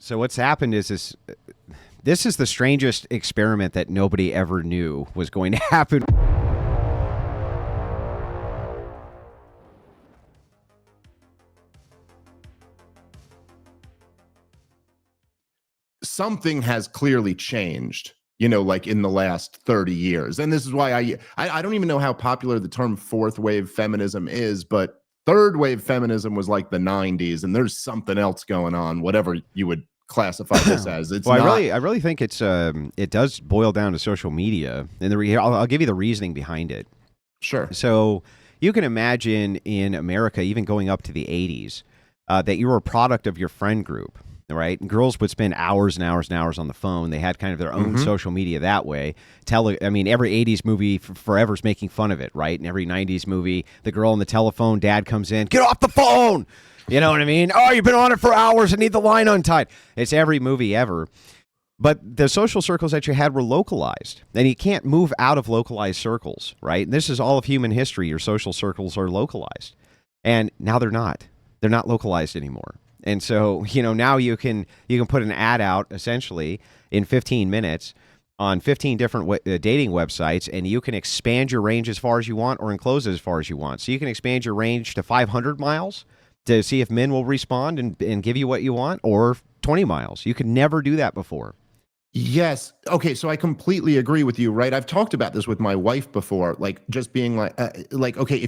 So what's happened is this is the strangest experiment that nobody ever knew was going to happen. Something has clearly changed, like in the last 30 years. And this is why I don't even know how popular the term fourth wave feminism is, but third wave feminism was like the 90s, and there's something else going on, whatever you would classify this as. It's Well, not. I really think it does boil down to social media, and I'll give you the reasoning behind it. Sure. So you can imagine in America, even going up to the 80s, that you were a product of your friend group, right? And girls would spend hours and hours and hours on the phone. They had kind of their own social media that way. Every 80s movie forever is making fun of it, right? And every 90s movie, the girl on the telephone, dad comes in, get off the phone! You know what I mean? Oh, you've been on it for hours and need the line untied. It's every movie ever. But the social circles that you had were localized, and you can't move out of localized circles, right? And this is all of human history. Your social circles are localized, and now they're not. They're not localized anymore. And so, now you can put an ad out essentially in 15 minutes on 15 different dating websites, and you can expand your range as far as you want or enclose it as far as you want. So you can expand your range to 500 miles to see if men will respond and give you what you want, or 20 miles. You could never do that before. Yes. Okay. So I completely agree with you, right? I've talked about this with my wife before, like just being okay,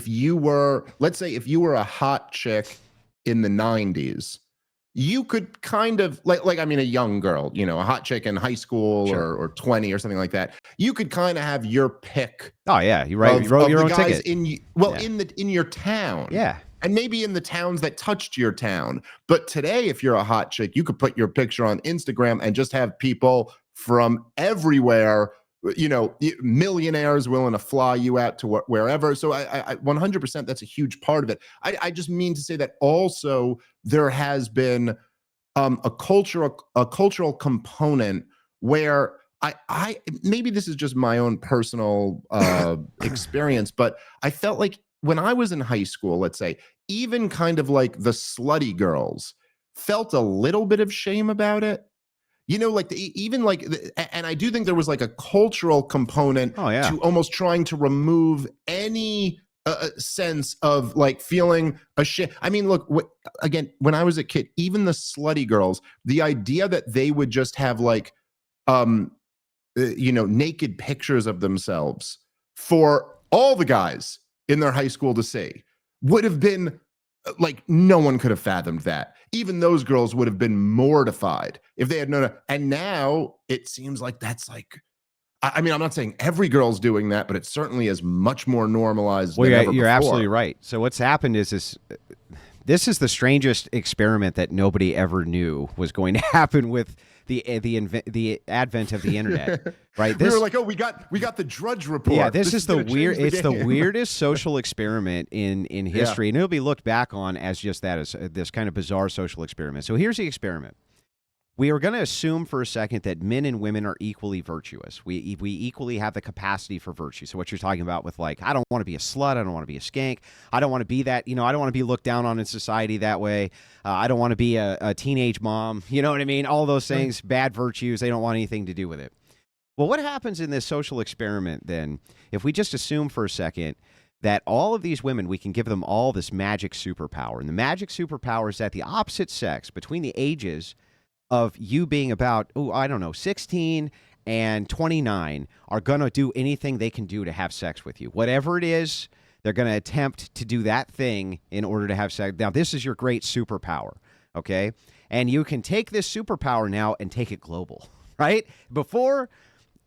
let's say if you were a hot chick in the 90s, you could kind of a young girl, a hot chick in high school, Sure. or 20 or something like that. You could kind of have your pick. Oh yeah, you wrote your own ticket. In your town. Yeah. And maybe in the towns that touched your town. But today, if you're a hot chick, you could put your picture on Instagram and just have people from everywhere, millionaires willing to fly you out to wherever. So I 100%, that's a huge part of it. I just mean to say that also there has been a cultural component where I maybe this is just my own personal experience, but I felt like when I was in high school, let's say, even kind of like the slutty girls felt a little bit of shame about it. And I do think there was like a cultural component to almost trying to remove any sense of like feeling ashamed. I mean, look, again, when I was a kid, even the slutty girls, the idea that they would just have like, naked pictures of themselves for all the guys in their high school to see would have been like, no one could have fathomed that. Even those girls would have been mortified if they had known it. And now it seems like that's like, I'm not saying every girl's doing that, but it certainly is much more normalized than ever before. You're absolutely right. So what's happened is this is the strangest experiment that nobody ever knew was going to happen with the advent of the internet, right? We were like, oh, we got the Drudge Report. Yeah, it's the weirdest social experiment in history, and it'll be looked back on as just that, as this kind of bizarre social experiment. So here's the experiment. We are going to assume for a second that men and women are equally virtuous. We equally have the capacity for virtue. So what you're talking about with like, I don't want to be a slut. I don't want to be a skank. I don't want to be that, I don't want to be looked down on in society that way. I don't want to be a teenage mom. You know what I mean? All those things, bad virtues, they don't want anything to do with it. Well, what happens in this social experiment then, if we just assume for a second that all of these women, we can give them all this magic superpower. And the magic superpower is that the opposite sex, between the ages of you being about, 16 and 29, are going to do anything they can do to have sex with you. Whatever it is, they're going to attempt to do that thing in order to have sex. Now, this is your great superpower, okay? And you can take this superpower now and take it global, right? Before,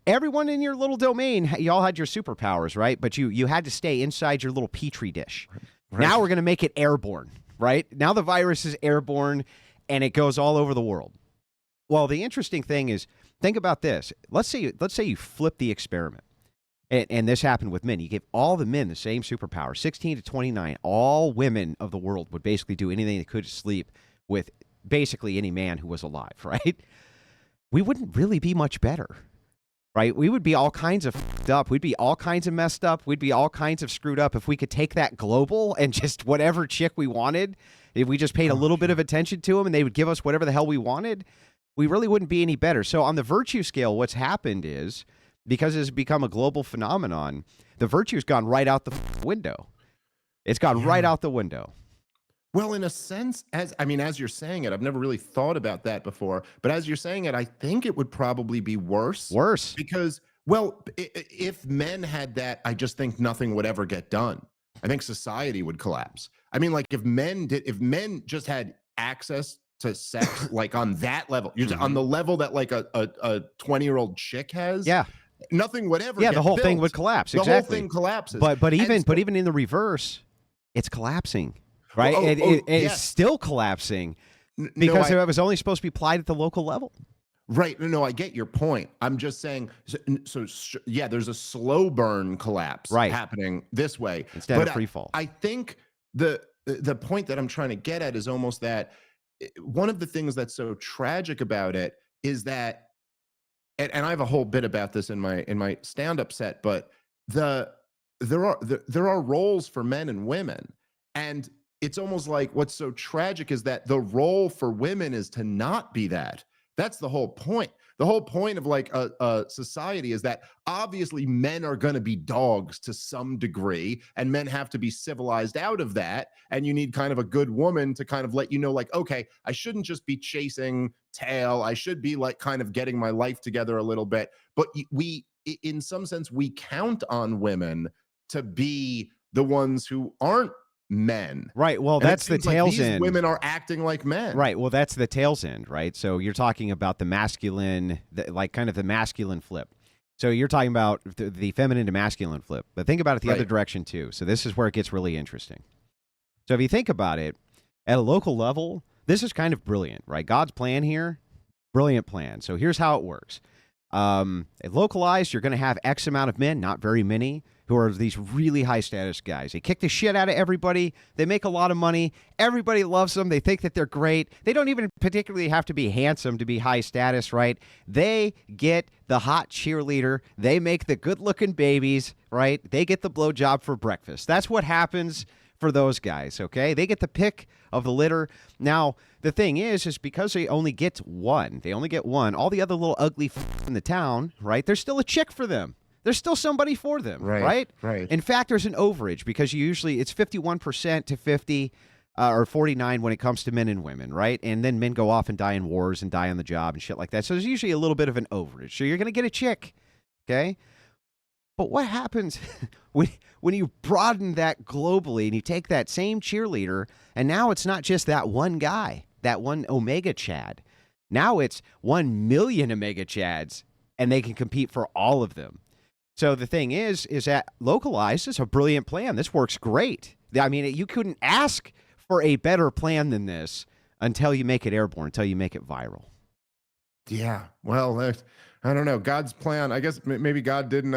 everyone in your little domain, you all had your superpowers, right? But you had to stay inside your little petri dish. Right. Now we're going to make it airborne, right? Now the virus is airborne, and it goes all over the world. Well, the interesting thing is, think about this. Let's say you flip the experiment, and this happened with men. You give all the men the same superpower, 16 to 29. All women of the world would basically do anything they could to sleep with basically any man who was alive, right? We wouldn't really be much better, right? We would be all kinds of fucked up. We'd be all kinds of messed up. We'd be all kinds of screwed up if we could take that global and just whatever chick we wanted, if we just paid a little bit of attention to them and they would give us whatever the hell we wanted. we really wouldn't be any better. So on the virtue scale, what's happened is, because it's become a global phenomenon, the virtue's gone right out the window. It's gone right Yeah. out the window. Well, in a sense, as you're saying it, I've never really thought about that before, but as you're saying it, I think it would probably be worse Worse. because, well, if men had that, I just think nothing would ever get done. I think society would collapse. I mean, like if men just had access to sex, like on that level, on the level that like a 20-year-old chick has, Yeah. nothing would ever Yeah, get the whole thing built. would collapse. The whole Exactly. thing collapses. But And so- even in the reverse, it's collapsing. Right? It's yes. still collapsing No, because it was only supposed to be applied at the local level. Right. No, I get your point. I'm just saying, yeah, there's a slow burn collapse happening this way instead of free fall. I think the point that I'm trying to get at is almost that one of the things that's so tragic about it is that, and I have a whole bit about this in my stand-up set, but there are roles for men and women, and it's almost like what's so tragic is that the role for women is to not be that. That's the whole point. The whole point of like a society is that obviously men are going to be dogs to some degree, and men have to be civilized out of that. And you need kind of a good woman to kind of let you know, like, okay, I shouldn't just be chasing tail. I should be like kind of getting my life together a little bit. But in some sense, we count on women to be the ones who aren't men. Right. Well, And that's the tail's these end. women are acting like men. Right. Well, that's the tail's end, right? So you're talking about the masculine, like kind of the masculine flip. So you're talking about the feminine to masculine flip. But think about it the other direction too. So this is where it gets really interesting. So if you think about it at a local level, this is kind of brilliant, right? God's plan here, brilliant plan. So here's how it works. Localized, you're going to have X amount of men, not very many, who are these really high status guys. They kick the shit out of everybody. They make a lot of money. Everybody loves them. They think that they're great. They don't even particularly have to be handsome to be high status, right? They get the hot cheerleader. They make the good looking babies, right? They get the blowjob for breakfast. That's what happens for those guys, okay? They get the pick of the litter. Now, the thing is because they only get one. They only get one. All the other little ugly in the town, right? There's still a chick for them. There's still somebody for them, right? Right. In fact, there's an overage because it's 51% to 50 or 49 when it comes to men and women, right? And then men go off and die in wars and die on the job and shit like that. So there's usually a little bit of an overage. So you're going to get a chick, okay? But what happens when you broaden that globally and you take that same cheerleader and now it's not just that one guy, that one Omega Chad. Now it's 1 million Omega Chads and they can compete for all of them. So the thing is that localized is a brilliant plan. This works great. I mean, you couldn't ask for a better plan than this until you make it airborne, until you make it viral. Yeah. Well, I don't know. God's plan. I guess maybe God didn't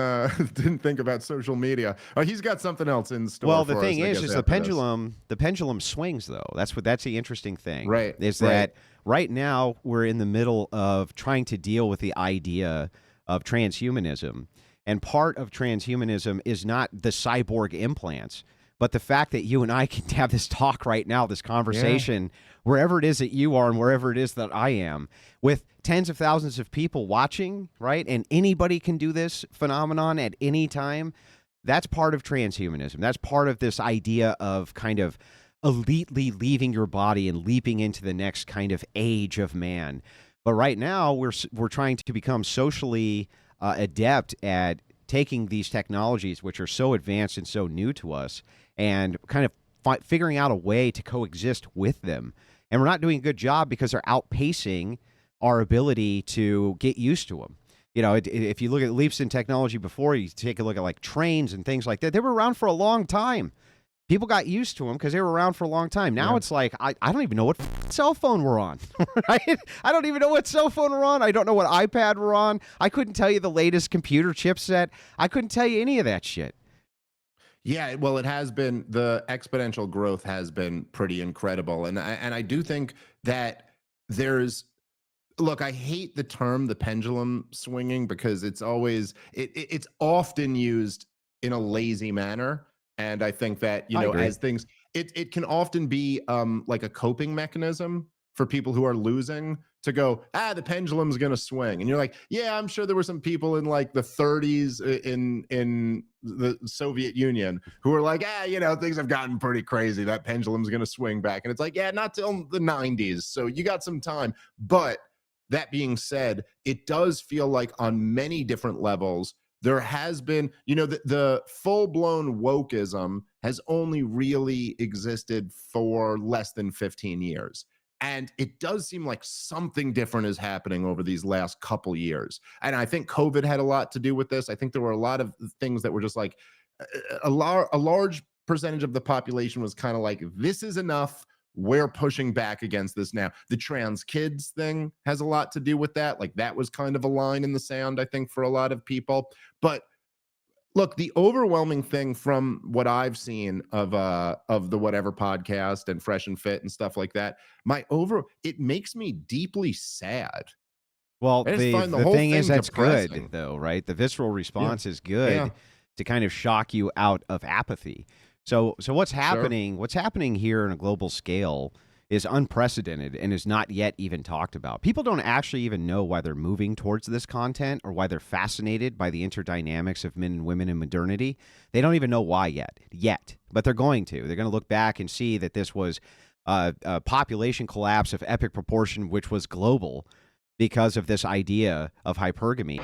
think about social media. He's got something else in store. Well, the for thing us, is the pendulum swings though. That's the interesting thing. Right. Is that right now we're in the middle of trying to deal with the idea of transhumanism. And part of transhumanism is not the cyborg implants, but the fact that you and I can have this talk right now, this conversation, wherever it is that you are and wherever it is that I am, with tens of thousands of people watching, right? And anybody can do this phenomenon at any time. That's part of transhumanism. That's part of this idea of kind of elitely leaving your body and leaping into the next kind of age of man. But right now, we're trying to become socially adept at taking these technologies, which are so advanced and so new to us, and kind of figuring out a way to coexist with them. And we're not doing a good job because they're outpacing our ability to get used to them. You know, if you look at leaps in technology before, you take a look at like trains and things like that. They were around for a long time. People got used to them because they were around for a long time. Now it's like, I don't even know what cell phone we're on, right? I don't even know what cell phone we're on. I don't know what iPad we're on. I couldn't tell you the latest computer chipset. I couldn't tell you any of that shit. Yeah, well, it has been, the exponential growth has been pretty incredible. And I do think that look, I hate the term the pendulum swinging because it's always, it's often used in a lazy manner. And I think that, as things, it can often be like a coping mechanism for people who are losing to go, the pendulum's going to swing. And you're like, yeah, I'm sure there were some people in like the 30s in the Soviet Union who were like, things have gotten pretty crazy. That pendulum's going to swing back. And it's like, yeah, not till the 90s. So you got some time. But that being said, it does feel like on many different levels, there has been, the full-blown wokeism has only really existed for less than 15 years. And it does seem like something different is happening over these last couple years. And I think COVID had a lot to do with this. I think there were a lot of things that were just like a large percentage of the population was kind of like, this is enough. We're pushing back against this now. The trans kids thing has a lot to do with that. Like that was kind of a line in the sand, I think, for a lot of people. But look, the overwhelming thing from what I've seen of the Whatever podcast and Fresh and Fit and stuff like that, it makes me deeply sad. Well, the thing is that's depressing. Good, though, right? The visceral response is good to kind of shock you out of apathy. So what's happening? Sure. What's happening here on a global scale is unprecedented and is not yet even talked about. People don't actually even know why they're moving towards this content or why they're fascinated by the interdynamics of men and women in modernity. They don't even know why yet, but they're going to. They're going to look back and see that this was a population collapse of epic proportion, which was global because of this idea of hypergamy.